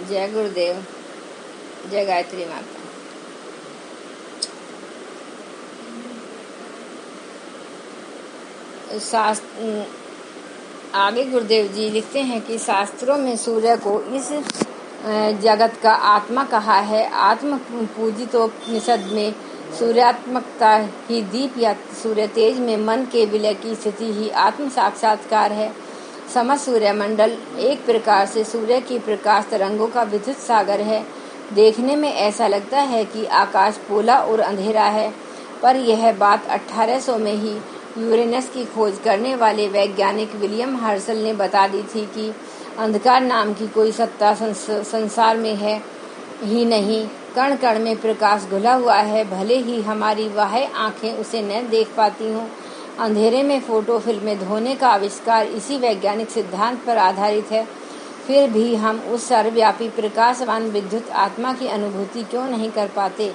जय गुरुदेव, जय गायत्री माता। आगे गुरुदेव जी लिखते हैं कि शास्त्रों में सूर्य को इस जगत का आत्मा कहा है। आत्म पूजितोपनिषद में सूर्यात्मकता ही दीप या सूर्य तेज में मन के विलय की स्थिति ही आत्म साक्षात्कार है। समस्त सूर्यमंडल एक प्रकार से सूर्य की प्रकाश तरंगों का विद्युत सागर है। देखने में ऐसा लगता है कि आकाश पोला और अंधेरा है, पर यह बात 1800 में ही यूरेनस की खोज करने वाले वैज्ञानिक विलियम हर्शल ने बता दी थी कि अंधकार नाम की कोई सत्ता संसार में है ही नहीं। कण कण में प्रकाश घुला हुआ है, भले ही हमारी बाह्य आंखें उसे न देख पाती हों। अंधेरे में फोटो फिल्में धोने का आविष्कार इसी वैज्ञानिक सिद्धांत पर आधारित है। फिर भी हम उस सर्वव्यापी प्रकाशवान विद्युत आत्मा की अनुभूति क्यों नहीं कर पाते?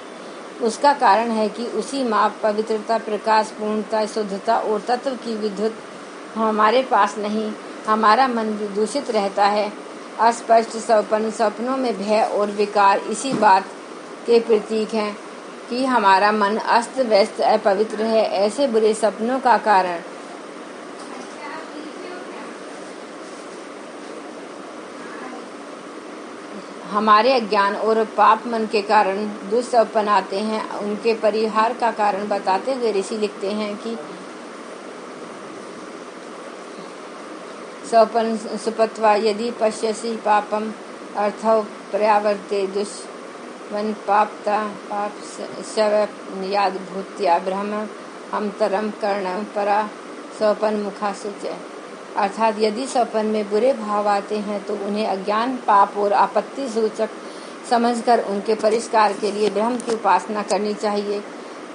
उसका कारण है कि उसी माप, पवित्रता, प्रकाश, पूर्णता, शुद्धता और तत्व की विद्युत हमारे पास नहीं। हमारा मन दूषित रहता है। अस्पष्ट सपनों में भय और विकार इसी बात के प्रतीक हैं कि हमारा मन अस्त व्यस्त अपवित्र है। ऐसे बुरे सपनों का कारण हमारे अज्ञान और पाप मन के कारण दुस्वप्न आते हैं। उनके परिहार का कारण बताते हुए ऋषि लिखते हैं कि स्वप्न सुपत्वा यदि पश्यसि पापम अर्थौ पर्यावर्ते दुष्वन पापता पाप याद भूत्या ब्रह्म हम तरम कर्ण परा स्वपन मुखा सुचय। अर्थात यदि स्वप्न में बुरे भाव आते हैं तो उन्हें अज्ञान, पाप और आपत्ति सूचक समझकर उनके परिष्कार के लिए ब्रह्म की उपासना करनी चाहिए,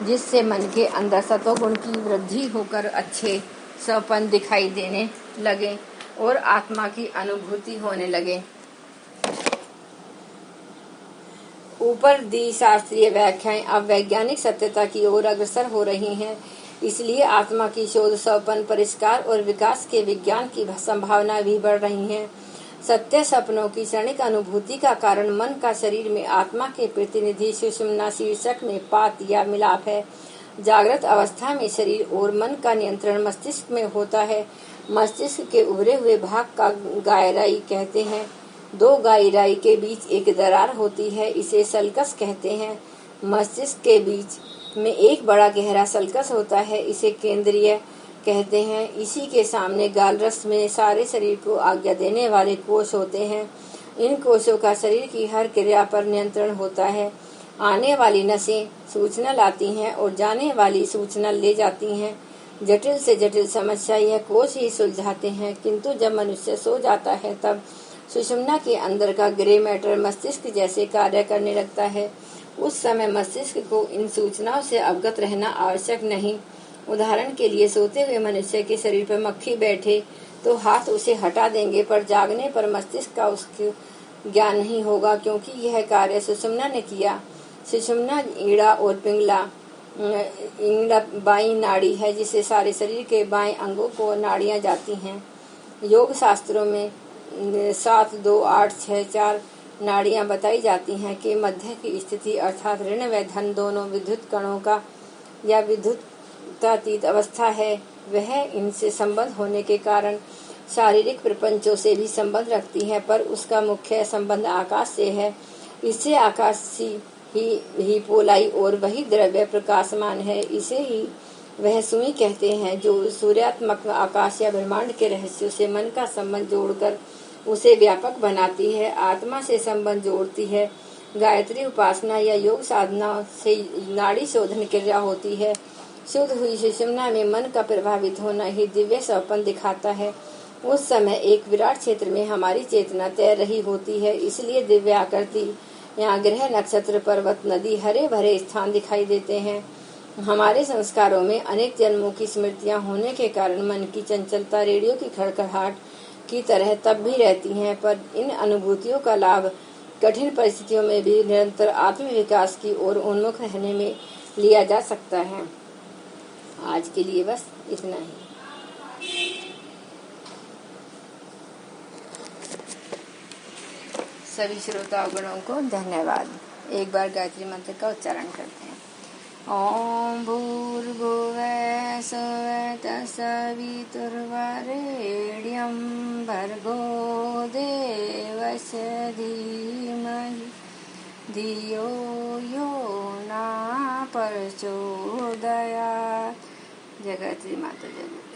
जिससे मन के अंदर सतोगुण की वृद्धि होकर अच्छे स्वप्न दिखाई देने लगे और आत्मा की अनुभूति होने लगे। ऊपर दी शास्त्रीय व्याख्याएं अब वैज्ञानिक सत्यता की ओर अग्रसर हो रही हैं। इसलिए आत्मा की शोध, स्वप्न, परिष्कार और विकास के विज्ञान की संभावना भी बढ़ रही है। सत्य सपनों की क्षणिक अनुभूति का कारण मन का शरीर में आत्मा के प्रतिनिधि सुषुम्ना शीर्षक में पात या मिलाप है। जागृत अवस्था में शरीर और मन का नियंत्रण मस्तिष्क में होता है। मस्तिष्क के उभरे हुए भाग का गायराई कहते हैं। दो गायराई के बीच एक दरार होती है, इसे सल्कस कहते हैं। मस्तिष्क के बीच में एक बड़ा गहरा सल्कस होता है, इसे केंद्रीय कहते हैं। इसी के सामने गालरस में सारे शरीर को आज्ञा देने वाले कोष होते हैं। इन कोषों का शरीर की हर क्रिया पर नियंत्रण होता है। आने वाली नसें सूचना लाती हैं और जाने वाली सूचना ले जाती हैं। जटिल से जटिल समस्या यह कोष ही सुलझाते हैं, किंतु जब मनुष्य सो जाता है तब सुषुम्ना के अंदर का ग्रे मैटर मस्तिष्क जैसे कार्य करने लगता है। उस समय मस्तिष्क को इन सूचनाओं से अवगत रहना आवश्यक नहीं। उदाहरण के लिए, सोते हुए मनुष्य के शरीर पर मक्खी बैठे तो हाथ उसे हटा देंगे, पर जागने पर मस्तिष्क का उसके ज्ञान नहीं होगा, क्योंकि यह कार्य सुषुम्ना ने किया। सुषुम्ना ईड़ा और पिंगला बाई नाड़ी है, जिसे सारे शरीर के बाएं अंगों को नाड़ियां जाती हैं। योग शास्त्रों में 7, 2, 8, 6, 4 नाड़ियां बताई जाती हैं कि मध्य की स्थिति अर्थात ऋण व धन दोनों विद्युत कणों का या विद्युतातीत अवस्था है। वह इनसे संबंध होने के कारण शारीरिक प्रपंचों से भी संबंध रखती है, पर उसका मुख्य संबंध आकाश से है। इससे आकाश ही पोलाई और वही द्रव्य प्रकाशमान है। इसे ही वह सुई कहते हैं, जो सूर्यात्मक आकाश या ब्रह्मांड के रहस्यों से मन का संबंध जोड़कर उसे व्यापक बनाती है, आत्मा से संबंध जोड़ती है। गायत्री उपासना या योग साधना से नाड़ी शोधन क्रिया होती है। शुद्ध हुई सुषुम्ना में मन का प्रभावित होना ही दिव्य स्वप्न दिखाता है। उस समय एक विराट क्षेत्र में हमारी चेतना तैर रही होती है, इसलिए दिव्य आकृति, यहाँ ग्रह, नक्षत्र, पर्वत, नदी, हरे भरे स्थान दिखाई देते हैं। हमारे संस्कारों में अनेक जन्मों की स्मृतियां होने के कारण मन की चंचलता रेडियो की खड़खड़ाहट की तरह तब भी रहती हैं, पर इन अनुभूतियों का लाभ कठिन परिस्थितियों में भी निरंतर आत्म विकास की ओर उन्मुख रहने में लिया जा सकता है। आज के लिए बस इतना ही। सभी श्रोतागणों को धन्यवाद। एक बार गायत्री मंत्र का उच्चारण करते हैं। ओम भूर्भुवः स्वः तत्सवितुर्वरेण्यं भर्गो देवस्य धीमहि धियो यो न प्रचोदयात्। जय गायत्री माता जय।